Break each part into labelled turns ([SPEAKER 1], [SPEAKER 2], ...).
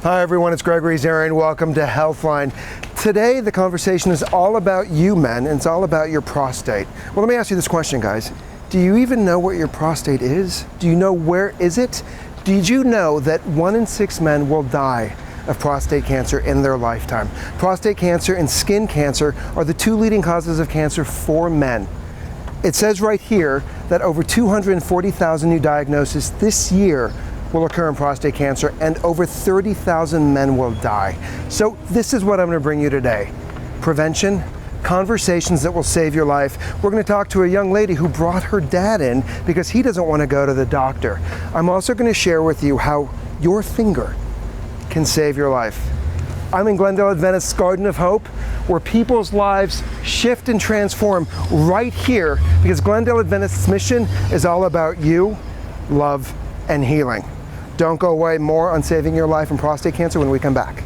[SPEAKER 1] Hi everyone, it's Gregory Zarian. Welcome to Healthline. Today the conversation is all about you men, and it's all about your prostate. Well, let me ask you this question, guys. Do you even know what your prostate is? Do you know where is it? Did you know that 1 in 6 men will die of prostate cancer in their lifetime? Prostate cancer and skin cancer are the 2 leading causes of cancer for men. It says right here that over 240,000 new diagnoses this year will occur in prostate cancer, and over 30,000 men will die. So this is what I'm going to bring you today. Prevention, conversations that will save your life. We're going to talk to a young lady who brought her dad in because he doesn't want to go to the doctor. I'm also going to share with you how your finger can save your life. I'm in Glendale Adventist's Garden of Hope, where people's lives shift and transform right here, because Glendale Adventist's mission is all about you, love, and healing. Don't go away. More on saving your life from prostate cancer when we come back.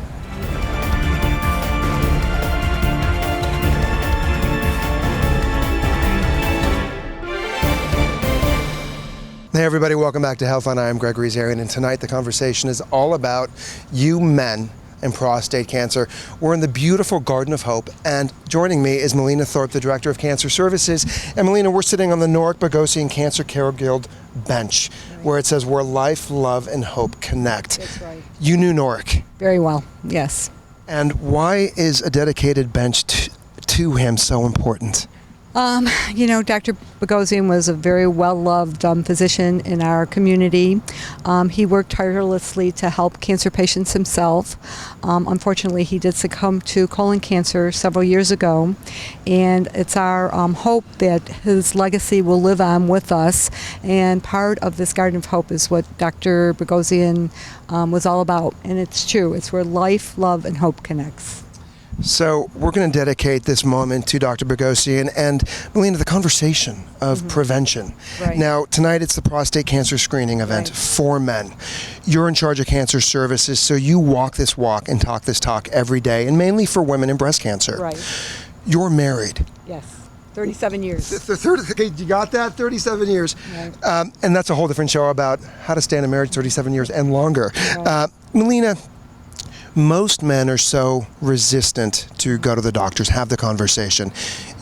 [SPEAKER 1] Hey everybody, welcome back to Healthline. I am Gregory Zarian, and tonight the conversation is all about you men and prostate cancer. We're in the beautiful Garden of Hope, and joining me is Melina Thorpe, the Director of Cancer Services. And Melina, we're sitting on the Norrick Bogosian Cancer Care Guild bench, where it says where life, love, and hope connect.
[SPEAKER 2] That's right.
[SPEAKER 1] You knew Norrick.
[SPEAKER 2] Very well, yes.
[SPEAKER 1] And why is a dedicated bench to him so important?
[SPEAKER 2] Dr. Bogosian was a very well-loved physician in our community. He worked tirelessly to help cancer patients himself. Unfortunately, he did succumb to colon cancer several years ago, and it's our hope that his legacy will live on with us. And part of this Garden of Hope is what Dr. Bogosian was all about, and it's true. It's where life, love, and hope connects.
[SPEAKER 1] So we're going to dedicate this moment to Dr. Bogosian and Melina, the conversation of prevention.
[SPEAKER 2] Right.
[SPEAKER 1] Now, tonight it's the prostate cancer screening event for men. You're in charge of cancer services, so you walk this walk and talk this talk every day, and mainly for women in breast cancer.
[SPEAKER 2] Right.
[SPEAKER 1] You're married.
[SPEAKER 2] Yes. 37 years.
[SPEAKER 1] Okay, you got that? 37 years.
[SPEAKER 2] Right.
[SPEAKER 1] And that's a whole different show about how to stay in a marriage 37 years and longer.
[SPEAKER 2] Right.
[SPEAKER 1] Melina, most men are so resistant to go to the doctors, have the conversation.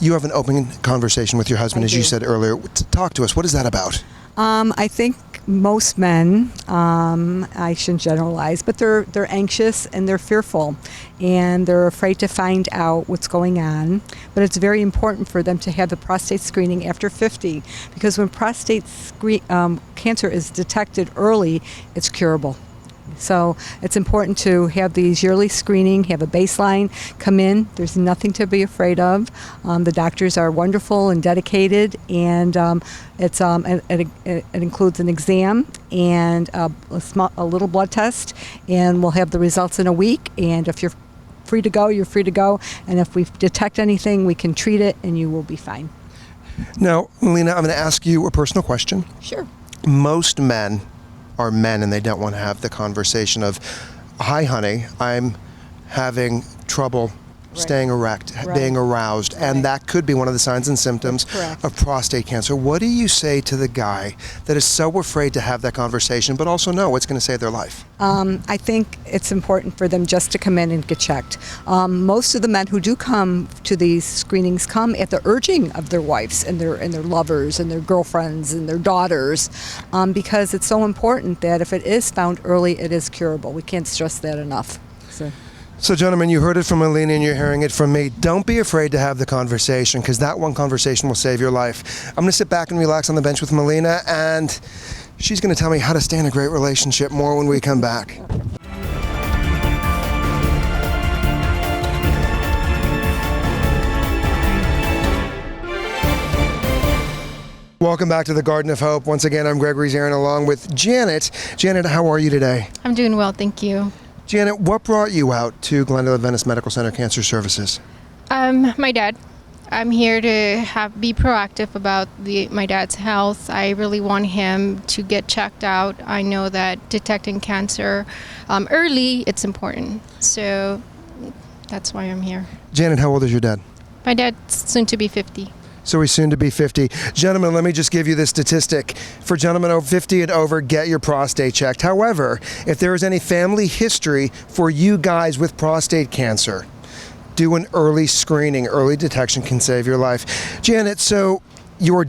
[SPEAKER 1] You have an open conversation with your husband, as you said earlier. Talk to us. What is that about?
[SPEAKER 2] I think most men, I shouldn't generalize, but they're anxious and they're fearful, and they're afraid to find out what's going on. But it's very important for them to have the prostate screening after 50, because when prostate cancer is detected early, it's curable. So it's important to have these yearly screening, have a baseline, come in. There's nothing to be afraid of. The doctors are wonderful and dedicated, and it includes an exam and a little blood test, and we'll have the results in a week. And if you're free to go, you're free to go. And if we detect anything, we can treat it, and you will be fine.
[SPEAKER 1] Now, Melina, I'm going to ask you a personal question.
[SPEAKER 2] Sure.
[SPEAKER 1] Most men are men, and they don't want to have the conversation of, hi honey, I'm having trouble staying erect, being aroused, and that could be one of the signs and symptoms of prostate cancer. What do you say to the guy that is so afraid to have that conversation, but also know what's going to save their life?
[SPEAKER 2] I think it's important for them just to come in and get checked. Most of the men who do come to these screenings come at the urging of their wives and their lovers and their girlfriends and their daughters, because it's so important that if it is found early, it is curable. We can't stress that enough.
[SPEAKER 1] So gentlemen, you heard it from Melina and you're hearing it from me. Don't be afraid to have the conversation, because that one conversation will save your life. I'm going to sit back and relax on the bench with Melina, and she's going to tell me how to stay in a great relationship more when we come back. Welcome back to the Garden of Hope. Once again, I'm Gregory Zarian along with Janet. Janet, how are you today?
[SPEAKER 3] I'm doing well, thank you.
[SPEAKER 1] Janet, what brought you out to Glendale Adventist Medical Center Cancer Services?
[SPEAKER 3] My dad. I'm here to be proactive about my dad's health. I really want him to get checked out. I know that detecting cancer early, it's important. So that's why I'm here.
[SPEAKER 1] Janet, how old is your dad?
[SPEAKER 3] My dad's soon to be 50.
[SPEAKER 1] So he's soon to be 50. Gentlemen, let me just give you this statistic. For gentlemen over 50 and over, get your prostate checked. However, if there is any family history for you guys with prostate cancer, do an early screening. Early detection can save your life. Janet, so is your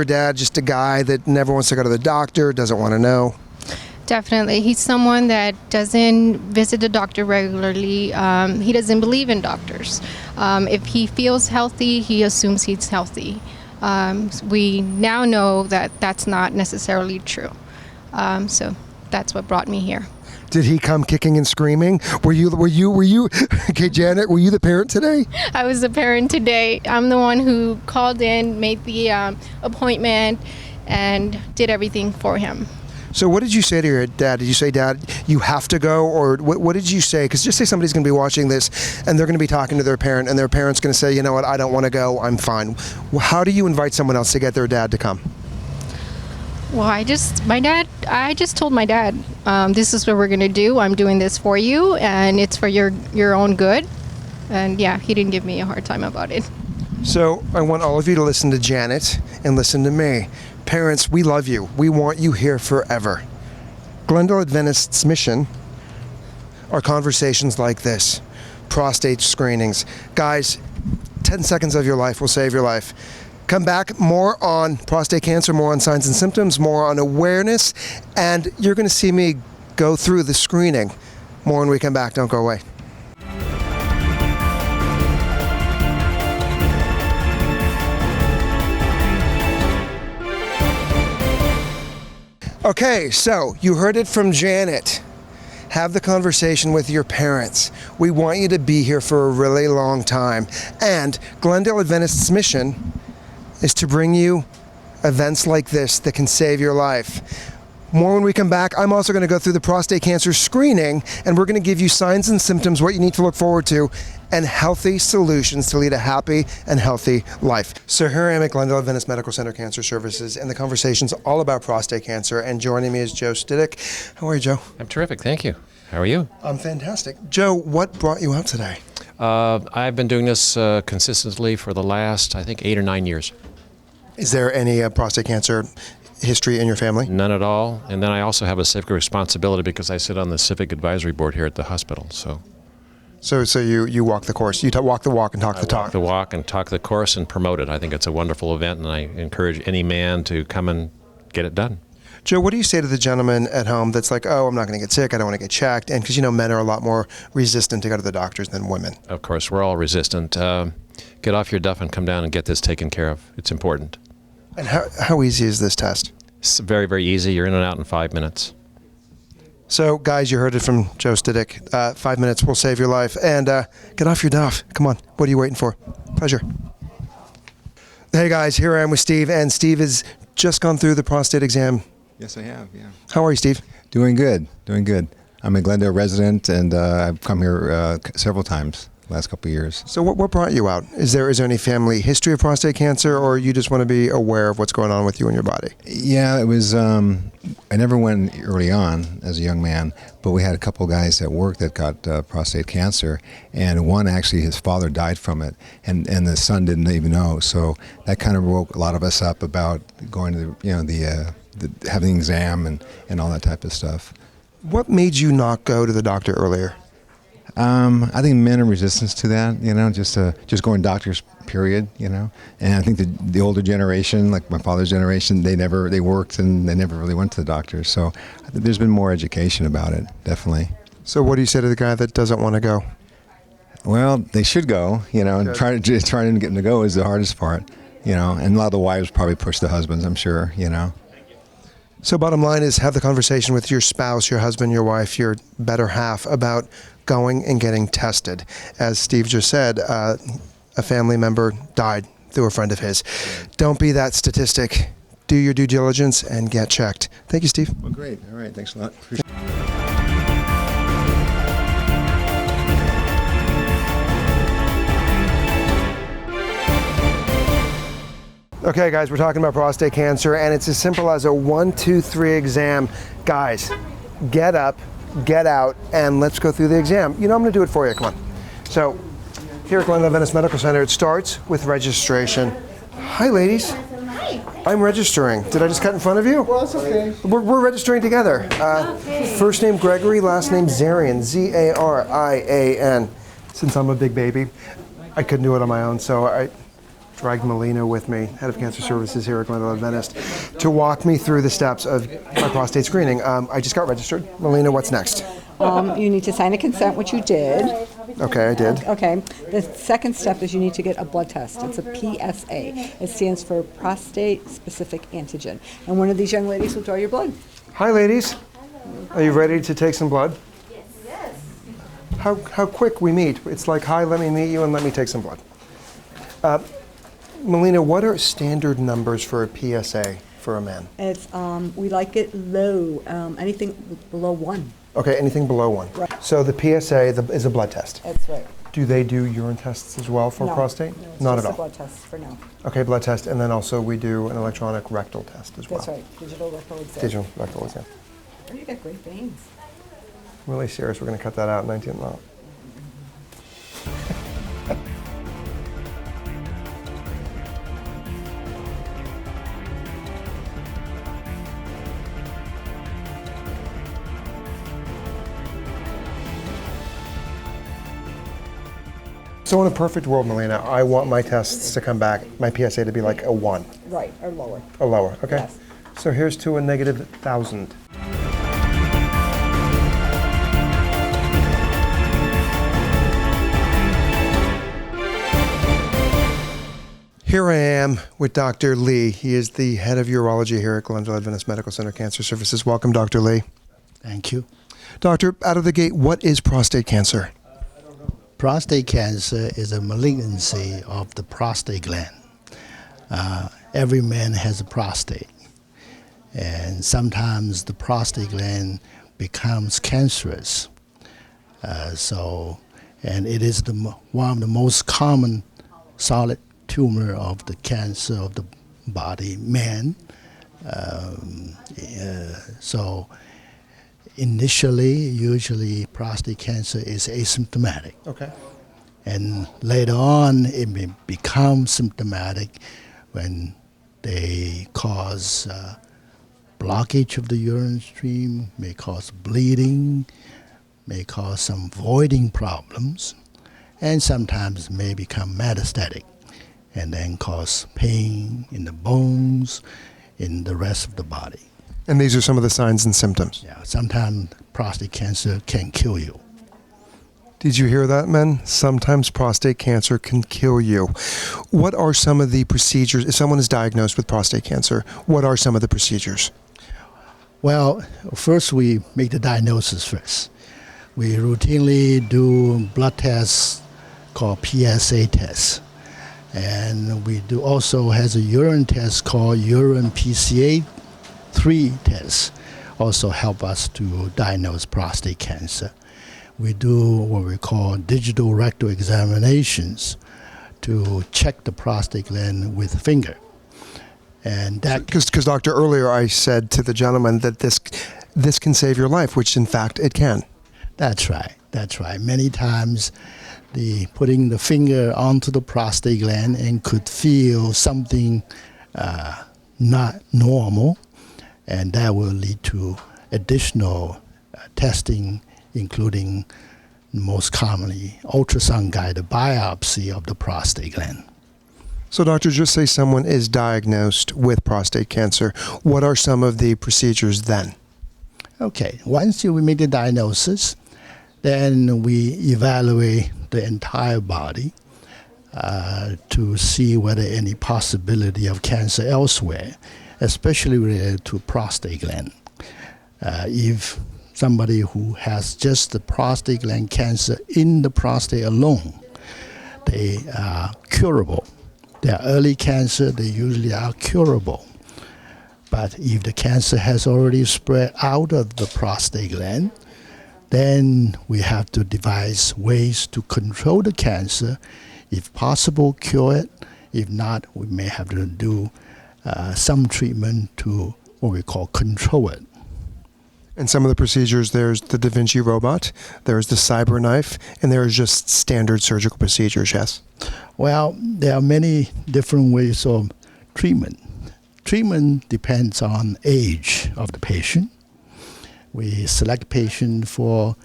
[SPEAKER 1] dad just a guy that never wants to go to the doctor, doesn't want to know?
[SPEAKER 3] Definitely. He's someone that doesn't visit the doctor regularly. He doesn't believe in doctors. If he feels healthy, he assumes he's healthy. We now know that that's not necessarily true. So that's what brought me here.
[SPEAKER 1] Did he come kicking and screaming? Were you, okay, Janet, were you the parent today?
[SPEAKER 3] I was the parent today. I'm the one who called in, made the appointment, and did everything for him.
[SPEAKER 1] So what did you say to your dad? Did you say, Dad, you have to go? Or what did you say? Because just say somebody's going to be watching this and they're going to be talking to their parent and their parent's going to say, you know what, I don't want to go, I'm fine. How do you invite someone else to get their dad to come?
[SPEAKER 3] Well, I just told my dad, this is what we're going to do. I'm doing this for you, and it's for your own good. And yeah, he didn't give me a hard time about it.
[SPEAKER 1] So I want all of you to listen to Janet and listen to me. Parents, we love you. We want you here forever. Glendale Adventist's mission are conversations like this, prostate screenings. Guys, 10 seconds of your life will save your life. Come back, more on prostate cancer, more on signs and symptoms, more on awareness, and you're going to see me go through the screening. More when we come back. Don't go away. Okay, so you heard it from Janet. Have the conversation with your parents. We want you to be here for a really long time. And Glendale Adventist's mission is to bring you events like this that can save your life. More when we come back. I'm also going to go through the prostate cancer screening, and we're going to give you signs and symptoms, what you need to look forward to, and healthy solutions to lead a happy and healthy life. So here I am at Glendale Adventist Medical Center Cancer Services, and the conversation's all about prostate cancer, and joining me is Joe Stidick. How are you, Joe?
[SPEAKER 4] I'm terrific, thank you. How are you?
[SPEAKER 1] I'm fantastic. Joe, what brought you out today?
[SPEAKER 4] I've been doing this consistently for the last, I think, 8 or 9 years.
[SPEAKER 1] Is there any prostate cancer history in your family?
[SPEAKER 4] None at all. And then I also have a civic responsibility because I sit on the civic advisory board here at the hospital.
[SPEAKER 1] So you walk the course. You walk the walk and talk the talk.
[SPEAKER 4] Walk the walk and talk the course and promote it. I think it's a wonderful event, and I encourage any man to come and get it done.
[SPEAKER 1] Joe, what do you say to the gentleman at home that's like, oh, I'm not going to get sick, I don't want to get checked? And because, men are a lot more resistant to go to the doctors than women.
[SPEAKER 4] Of course, we're all resistant. Get off your duff and come down and get this taken care of. It's important.
[SPEAKER 1] And how easy is this test?
[SPEAKER 4] It's very, very easy. You're in and out in 5 minutes.
[SPEAKER 1] So, guys, you heard it from Joe Stidick. 5 minutes will save your life. And get off your duff. Come on. What are you waiting for? Pleasure. Hey, guys, here I am with Steve. And Steve has just gone through the prostate exam.
[SPEAKER 5] Yes, I have, yeah.
[SPEAKER 1] How are you, Steve?
[SPEAKER 5] Doing good. I'm a Glendale resident, and I've come here several times the last couple of years.
[SPEAKER 1] So what brought you out? Is there any family history of prostate cancer, or you just want to be aware of what's going on with you and your body?
[SPEAKER 5] Yeah, it was, I never went early on as a young man, but we had a couple of guys at work that got prostate cancer, and one actually, his father died from it, and the son didn't even know. So that kind of woke a lot of us up about going to having an exam and all that type of stuff.
[SPEAKER 1] What made you not go to the doctor earlier?
[SPEAKER 5] I think men are resistant to that, just going to doctors, period, And I think the older generation, like my father's generation, they worked and they never really went to the doctor. So I think there's been more education about it, definitely.
[SPEAKER 1] So what do you say to the guy that doesn't want to go?
[SPEAKER 5] Well, they should go, and trying to get them to go is the hardest part, and a lot of the wives probably push the husbands, I'm sure,
[SPEAKER 1] So bottom line is, have the conversation with your spouse, your husband, your wife, your better half about going and getting tested. As Steve just said, a family member died through a friend of his. Don't be that statistic. Do your due diligence and get checked. Thank you, Steve.
[SPEAKER 5] Well, great. All right. Thanks a lot. Appreciate it.
[SPEAKER 1] Okay, guys, we're talking about prostate cancer, and it's as simple as a 1, 2, 3 exam. Guys, get up, get out, and let's go through the exam. I'm going to do it for you. Come on. So, here at Glendale Adventist Medical Center, it starts with registration. Hi, ladies. I'm registering. Did I just cut in front of you?
[SPEAKER 6] Well, it's okay.
[SPEAKER 1] We're registering together. First name Gregory, last name Zarian, Zarian. Since I'm a big baby, I couldn't do it on my own, so I dragged Melina with me, head of cancer services here at Glendale Adventist, to walk me through the steps of my prostate screening. I just got registered. Melina, what's next?
[SPEAKER 2] You need to sign a consent, which you did.
[SPEAKER 1] Okay, I did.
[SPEAKER 2] Okay. The second step is you need to get a blood test. It's a PSA. It stands for prostate specific antigen. And one of these young ladies will draw your blood.
[SPEAKER 1] Hi, ladies. Are you ready to take some blood? Yes. How quick we meet. It's like, hi, let me meet you and let me take some blood. Melina, what are standard numbers for a PSA for a man?
[SPEAKER 2] It's we like it low. Anything below 1.
[SPEAKER 1] Okay, anything below 1.
[SPEAKER 2] Right.
[SPEAKER 1] So the PSA is a blood test.
[SPEAKER 2] That's right.
[SPEAKER 1] Do they do urine tests as well for prostate?
[SPEAKER 2] No, it's
[SPEAKER 1] Not
[SPEAKER 2] just
[SPEAKER 1] at
[SPEAKER 2] a
[SPEAKER 1] all.
[SPEAKER 2] blood test for now.
[SPEAKER 1] Okay, blood test, and then also we do an electronic rectal test as well.
[SPEAKER 2] That's right. Digital rectal exam.
[SPEAKER 1] Digital rectal exam.
[SPEAKER 2] Oh, you got great veins.
[SPEAKER 1] I'm really serious. We're going to cut that out. 19. No. So in a perfect world, Melina, I want my tests to come back, my PSA to be like a 1.
[SPEAKER 2] Right, or lower.
[SPEAKER 1] A lower, okay?
[SPEAKER 2] Yes.
[SPEAKER 1] So here's to a negative 1,000. Here I am with Dr. Lee. He is the head of urology here at Glendale Adventist Medical Center Cancer Services. Welcome, Dr. Lee.
[SPEAKER 6] Thank you.
[SPEAKER 1] Doctor, out of the gate, what is prostate cancer?
[SPEAKER 6] Prostate cancer is a malignancy of the prostate gland. Every man has a prostate, and sometimes the prostate gland becomes cancerous. And it is one of the most common solid tumor of the cancer of the body, man. So initially, usually prostate cancer is asymptomatic.
[SPEAKER 1] Okay.
[SPEAKER 6] And later on, it may become symptomatic when they cause blockage of the urine stream, may cause bleeding, may cause some voiding problems, and sometimes may become metastatic and then cause pain in the bones, in the rest of the body.
[SPEAKER 1] And these are some of the signs and symptoms.
[SPEAKER 6] Yeah, sometimes prostate cancer can kill you.
[SPEAKER 1] Did you hear that, men? Sometimes prostate cancer can kill you. What are some of the procedures? If someone is diagnosed with prostate cancer, what are some of the procedures?
[SPEAKER 6] Well, first we make the diagnosis first. We routinely do blood tests called PSA tests. And we do also has a urine test called urine PCA3 test, also help us to diagnose prostate cancer. We do what we call digital rectal examinations to check the prostate gland with finger. And that
[SPEAKER 1] Because doctor, earlier I said to the gentleman that this can save your life, which in fact it can.
[SPEAKER 6] That's right. That's right. Many times, putting the finger onto the prostate gland and could feel something not normal, and that will lead to additional testing, including most commonly ultrasound-guided biopsy of the prostate gland.
[SPEAKER 1] So doctor, just say someone is diagnosed with prostate cancer. What are some of the procedures then?
[SPEAKER 6] Okay, once we make the diagnosis, then we evaluate the entire body to see whether any possibility of cancer elsewhere, especially related to prostate gland. If somebody who has just the prostate gland cancer in the prostate alone, they are curable. They are early cancer, they usually are curable. But if the cancer has already spread out of the prostate gland, then we have to devise ways to control the cancer. If possible, cure it. If not, we may have to do some treatment to what we call control it.
[SPEAKER 1] And some of the procedures, there's the Da Vinci robot, there's the cyber knife, and there is just standard surgical procedures, yes?
[SPEAKER 6] Well, there are many different ways of treatment. Treatment depends on age of the patient. We select patient for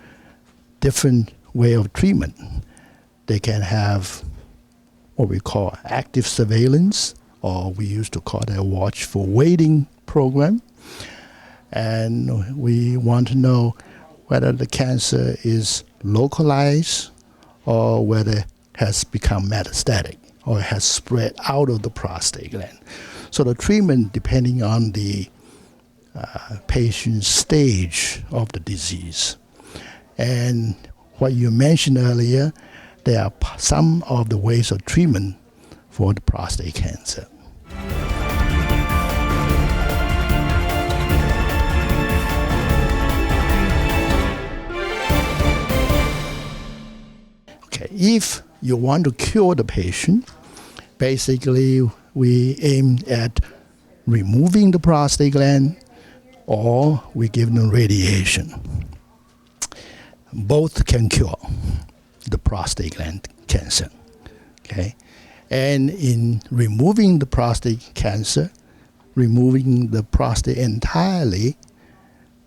[SPEAKER 6] different way of treatment. They can have what we call active surveillance, or we used to call that a watchful waiting program. And we want to know whether the cancer is localized or whether it has become metastatic or has spread out of the prostate gland. So the treatment depending on the patient's stage of the disease. And what you mentioned earlier, there are some of the ways of treatment for the prostate cancer. Okay, if you want to cure the patient, basically we aim at removing the prostate gland or we give them radiation. Both can cure the prostate gland cancer. Okay, and in removing the prostate cancer, removing the prostate entirely,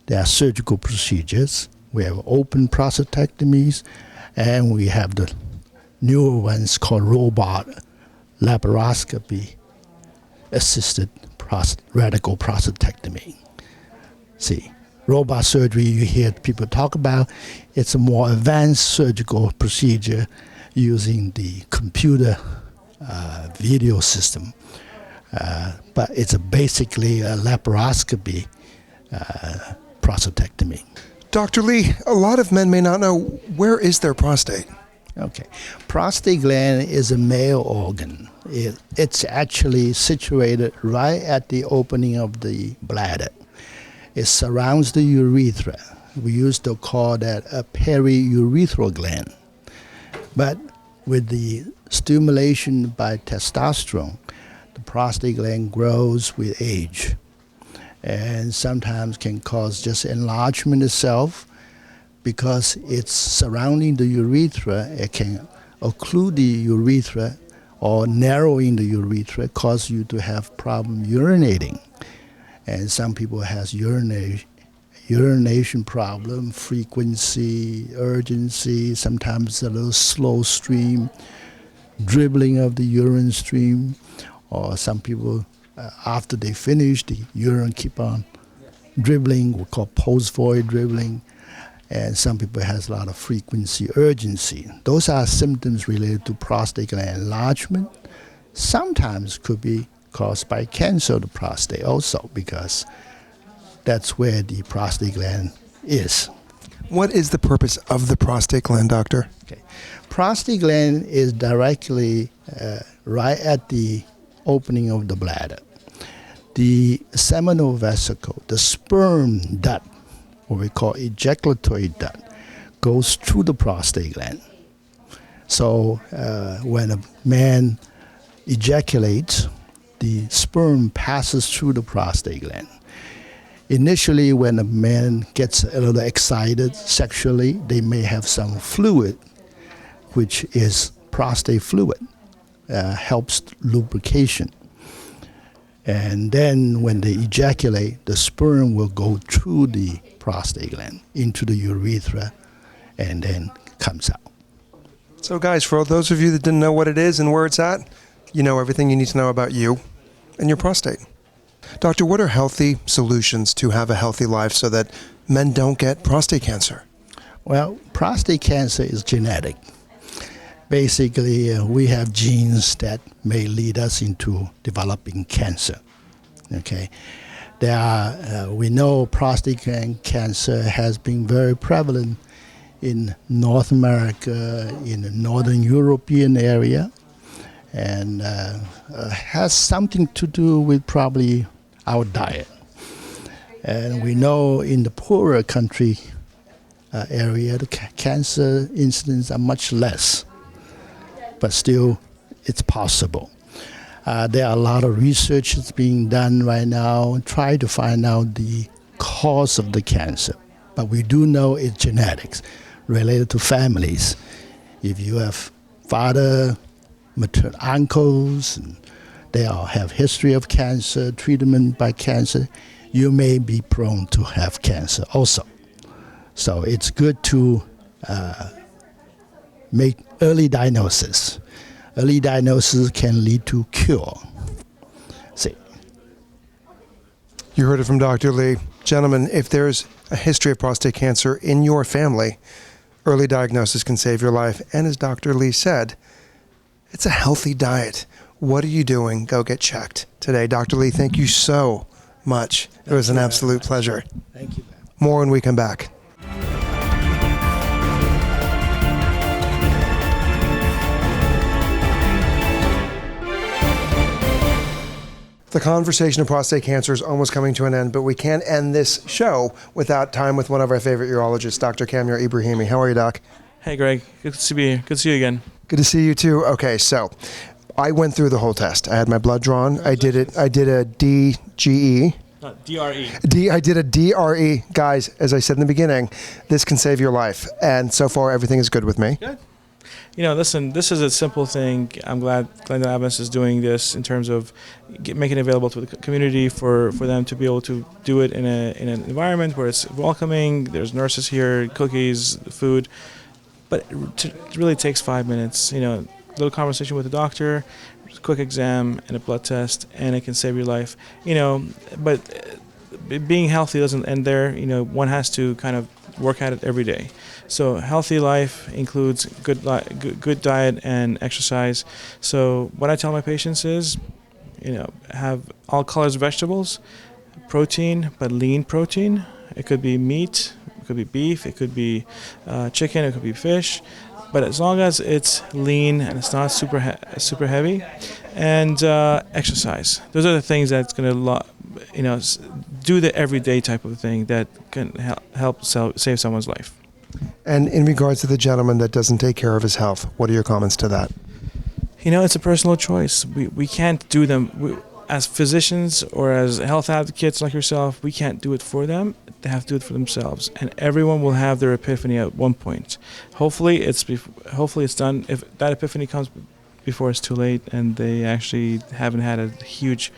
[SPEAKER 6] there are surgical procedures. We have open prostatectomies, and we have the newer ones called robot laparoscopy assisted radical prostatectomy. See, robot surgery you hear people talk about, it's a more advanced surgical procedure using the computer video system. But it's basically a laparoscopy prostatectomy.
[SPEAKER 1] Dr. Lee, a lot of men may not know, where is their prostate?
[SPEAKER 6] Okay. Prostate gland is a male organ. It's actually situated right at the opening of the bladder. It surrounds the urethra. We used to call that a periurethral gland. But with the stimulation by testosterone, the prostate gland grows with age and sometimes can cause just enlargement itself because it's surrounding the urethra. It can occlude the urethra or narrowing the urethra, cause you to have problem urinating. And some people has urination problem, frequency, urgency, sometimes a little slow stream, dribbling of the urine stream, or some people, after they finish, the urine keep on dribbling, we call post-void dribbling, and some people has a lot of frequency, urgency. Those are symptoms related to prostate gland enlargement. Sometimes could be caused by cancer of the prostate also, because that's where the prostate gland is.
[SPEAKER 1] What is the purpose of the prostate gland, doctor?
[SPEAKER 6] Okay. Prostate gland is directly right at the opening of the bladder. The seminal vesicle, the sperm duct, what we call ejaculatory duct, goes through the prostate gland. So when a man ejaculates, the sperm passes through the prostate gland. Initially, when a man gets a little excited sexually, they may have some fluid, which is prostate fluid, helps lubrication. And then when they ejaculate, the sperm will go through the prostate gland into the urethra and then comes out.
[SPEAKER 1] So guys, for those of you that didn't know what it is and where it's at, you know everything you need to know about you and your prostate. Doctor, what are healthy solutions to have a healthy life so that men don't get prostate cancer?
[SPEAKER 6] Well, prostate cancer is genetic. Basically, we have genes that may lead us into developing cancer. Okay, we know prostate cancer has been very prevalent in North America, in the Northern European area, and has something to do with probably our diet. And we know in the poorer country area, the cancer incidents are much less. But still, it's possible. There are a lot of research that's being done right now, try to find out the cause of the cancer. But we do know it's genetics related to families. If you have father, maternal uncles, and they all have history of cancer, treatment by cancer, you may be prone to have cancer also. So it's good to make early diagnosis. Early diagnosis can lead to cure. See.
[SPEAKER 1] You heard it from Dr. Lee. Gentlemen, if there's a history of prostate cancer in your family, early diagnosis can save your life. And as Dr. Lee said, it's a healthy diet. What are you doing? Go get checked today. Dr. Lee, thank you so much. It was an absolute pleasure.
[SPEAKER 6] Thank you.
[SPEAKER 1] More when we come back. The conversation of prostate cancer is almost coming to an end, but we can't end this show without time with one of our favorite urologists, Dr. Kamyar Ibrahimi. How are you, Doc?
[SPEAKER 7] Hey, Greg. Good to be here. Good to see you again.
[SPEAKER 1] Good to see you too. Okay, so I went through the whole test. I had my blood drawn. I did a DGE.
[SPEAKER 7] DRE.
[SPEAKER 1] I did a DRE. Guys, as I said in the beginning, this can save your life. And so far, everything is good with me.
[SPEAKER 7] Good. Listen, this is a simple thing. I'm glad Glendale Adventist is doing this in terms of making it available to the community for them to be able to do it in an environment where it's welcoming. There's nurses here, cookies, food. But it really takes 5 minutes. A little conversation with the doctor, quick exam, and a blood test, and it can save your life. But being healthy doesn't end there. One has to kind of work at it every day. So healthy life includes good diet and exercise. So what I tell my patients is, have all colors of vegetables, protein, but lean protein. It could be meat, it could be beef, it could be chicken, it could be fish. But as long as it's lean and it's not super heavy, and exercise. Those are the things that's going to, do the everyday type of thing that can help save someone's life.
[SPEAKER 1] And in regards to the gentleman that doesn't take care of his health, what are your comments to that?
[SPEAKER 7] It's a personal choice. We can't do them. As physicians or as health advocates like yourself, we can't do it for them. They have to do it for themselves. And everyone will have their epiphany at one point. Hopefully it's done. If that epiphany comes before it's too late and they actually haven't had a huge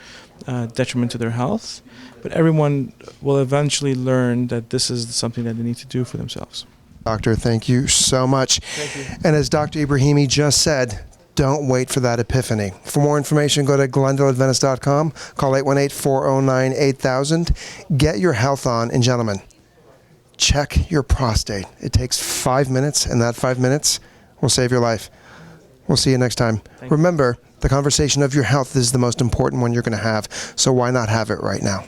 [SPEAKER 7] detriment to their health. But everyone will eventually learn that this is something that they need to do for themselves.
[SPEAKER 1] Doctor, thank you so much.
[SPEAKER 7] Thank you.
[SPEAKER 1] And as Dr. Ibrahimi just said, don't wait for that epiphany. For more information, go to glendaleadventist.com, call 818-409-8000. Get your health on, and gentlemen, check your prostate. It takes 5 minutes, and that 5 minutes will save your life. We'll see you next time. Remember, the conversation of your health is the most important one you're going to have, so why not have it right now?